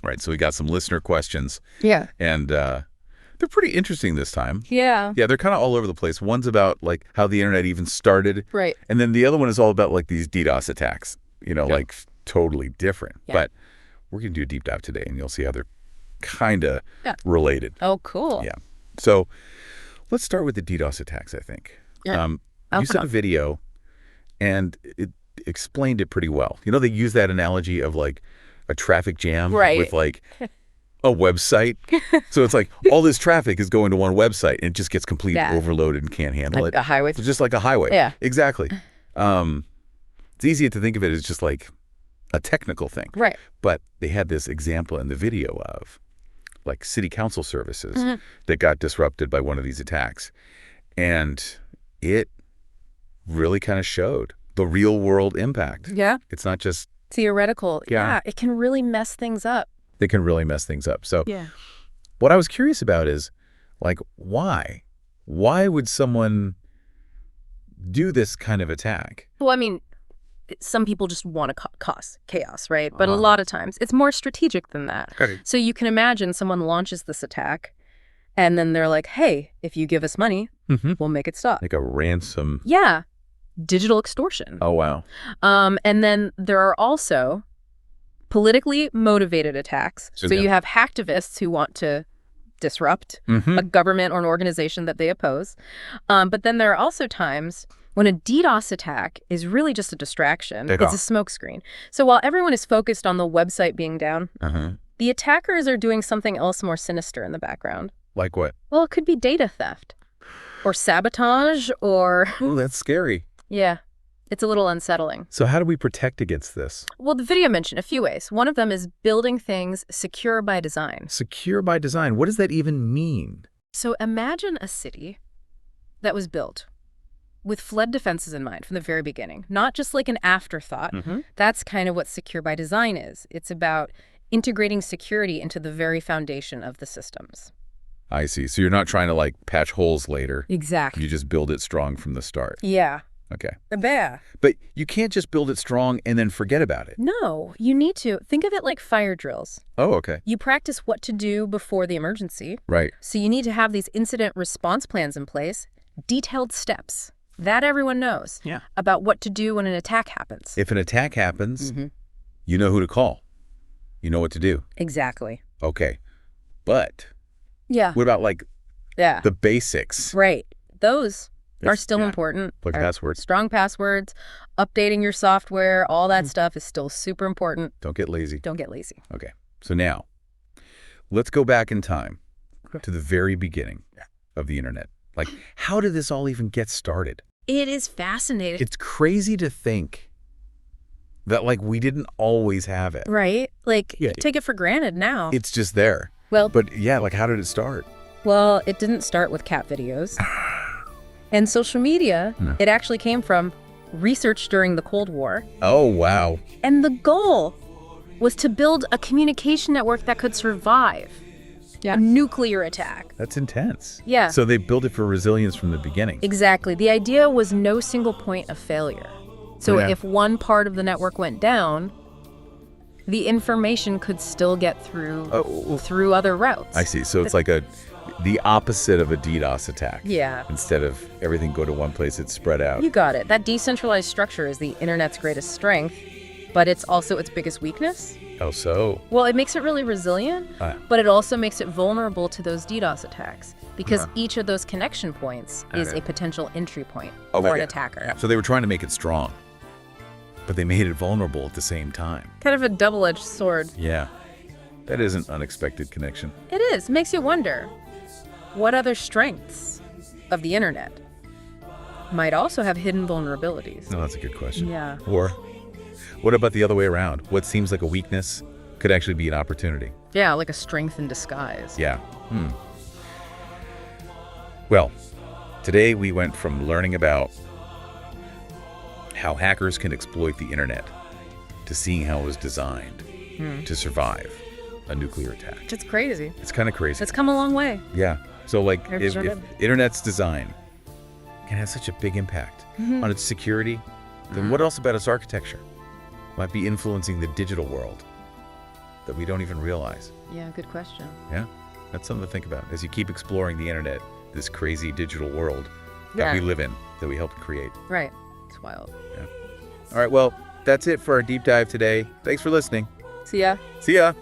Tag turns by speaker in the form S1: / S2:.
S1: Right. So we got some listener questions,
S2: Yeah.
S1: and they're pretty interesting this time.
S2: Yeah.
S1: Yeah, they're kind of all over the place. One's about like how the internet even started.
S2: Right.
S1: And then the other one is all about like these DDoS attacks, like totally different.
S2: Yeah.
S1: But we're going to do a deep dive today, and you'll see how they're kind of
S2: Yeah.
S1: related.
S2: Oh, cool.
S1: Yeah. So let's start with the DDoS attacks, I think.
S2: Yeah.
S1: You sent a video, and it explained it pretty well. They use that analogy of like a traffic jam
S2: Right.
S1: with like a website. So it's like all this traffic is going to one website, and it just gets completely overloaded and can't handle
S2: Like
S1: it.
S2: a highway.
S1: It's just like a highway.
S2: Yeah.
S1: Exactly. It's easy to think of it as just like a technical thing.
S2: Right.
S1: But they had this example in the video of like city council services that got disrupted by one of these attacks. And it really kind of showed the real world impact.
S2: Yeah.
S1: It's not just
S2: Theoretical.
S1: Yeah.
S2: It can really mess things up.
S1: they can really mess things up. So
S2: Yeah.
S1: what I was curious about is like, why? Why would someone do this kind of attack?
S2: Well, I mean, some people just want to cause chaos, right? But a lot of times it's more strategic than that.
S1: Okay.
S2: So you can imagine someone launches this attack and then they're like, hey, if you give us money, we'll make it stop.
S1: Like a ransom.
S2: Yeah. Digital extortion.
S1: Oh, wow.
S2: And then there are also politically motivated attacks. So
S1: Yeah.
S2: you have hacktivists who want to disrupt a government or an organization that they oppose. But then there are also times when a DDoS attack is really just a distraction.
S1: Take
S2: It's
S1: off.
S2: a smokescreen. So while everyone is focused on the website being down, the attackers are doing something else more sinister in the background.
S1: Like what?
S2: Well, it could be data theft or sabotage or,
S1: Oh, that's scary.
S2: yeah, it's a little unsettling.
S1: So how do we protect against this?
S2: Well, the video mentioned a few ways. One of them is building things secure by design.
S1: Secure by design. What does that even mean?
S2: So imagine a city that was built with flood defenses in mind from the very beginning, not just like an afterthought. That's kind of what secure by design is. It's about integrating security into the very foundation of the systems.
S1: I see. So you're not trying to like patch holes later.
S2: Exactly.
S1: You just build it strong from the start.
S2: Yeah.
S1: Okay.
S2: Yeah.
S1: But you can't just build it strong and then forget about it.
S2: No, you need to. Think of it like fire drills.
S1: Oh, okay.
S2: You practice what to do before the emergency.
S1: Right.
S2: So you need to have these incident response plans in place, detailed steps. That everyone knows about what to do when an attack happens.
S1: If an attack happens, you know who to call. You know what to do.
S2: Exactly.
S1: Okay. But
S2: Yeah.
S1: what about like
S2: Yeah.
S1: the basics?
S2: Right. Those are
S1: It's-
S2: still
S1: yeah.
S2: important.
S1: Like
S2: Are
S1: passwords.
S2: Strong passwords, updating your software, all that stuff is still super important.
S1: Don't get lazy.
S2: Don't get lazy.
S1: Okay. So now, let's go back in time to the very beginning of the internet. Like, how did this all even get started?
S2: It is fascinating.
S1: It's crazy to think that, like, we didn't always have it.
S2: Right? Like,
S1: Yeah.
S2: take it for granted now.
S1: It's just there.
S2: Well,
S1: But yeah, like, how did it start?
S2: Well, it didn't start with cat videos. And social media,
S1: No.
S2: it actually came from research during the Cold War.
S1: Oh, wow.
S2: And the goal was to build a communication network that could survive a nuclear attack.
S1: That's intense.
S2: Yeah.
S1: So they built it for resilience from the beginning.
S2: Exactly. The idea was no single point of failure. So
S1: Yeah.
S2: if one part of the network went down, the information could still get through through other routes.
S1: I see. So it's like the opposite of a DDoS attack.
S2: Yeah.
S1: Instead of everything go to one place, it's spread out.
S2: You got it. That decentralized structure is the internet's greatest strength, but it's also its biggest weakness.
S1: Oh, so?
S2: Well, it makes it really resilient, but it also makes it vulnerable to those DDoS attacks because each of those connection points is a potential entry point for an attacker.
S1: So they were trying to make it strong, but they made it vulnerable at the same time.
S2: Kind of a double-edged sword.
S1: Yeah. That is an unexpected connection.
S2: It is. Makes you wonder, what other strengths of the internet might also have hidden vulnerabilities?
S1: No, that's a good question.
S2: Yeah.
S1: Or what about the other way around? What seems like a weakness could actually be an opportunity.
S2: Yeah, like a strength in disguise.
S1: Yeah. Well, today we went from learning about how hackers can exploit the internet to seeing how it was designed to survive a nuclear attack.
S2: It's crazy.
S1: It's kind of crazy.
S2: It's come a long way.
S1: Yeah. So like
S2: Never
S1: if
S2: started.
S1: internet's design can have such a big impact on its security, then what else about its architecture might be influencing the digital world? that we don't even realize?
S2: Yeah, good question.
S1: Yeah, that's something to think about as you keep exploring the internet, this crazy digital world that
S2: Yeah.
S1: we live in, that we helped create.
S2: Right. It's wild.
S1: All right, well, that's it for our deep dive today. Thanks for listening.
S2: See ya.
S1: See ya.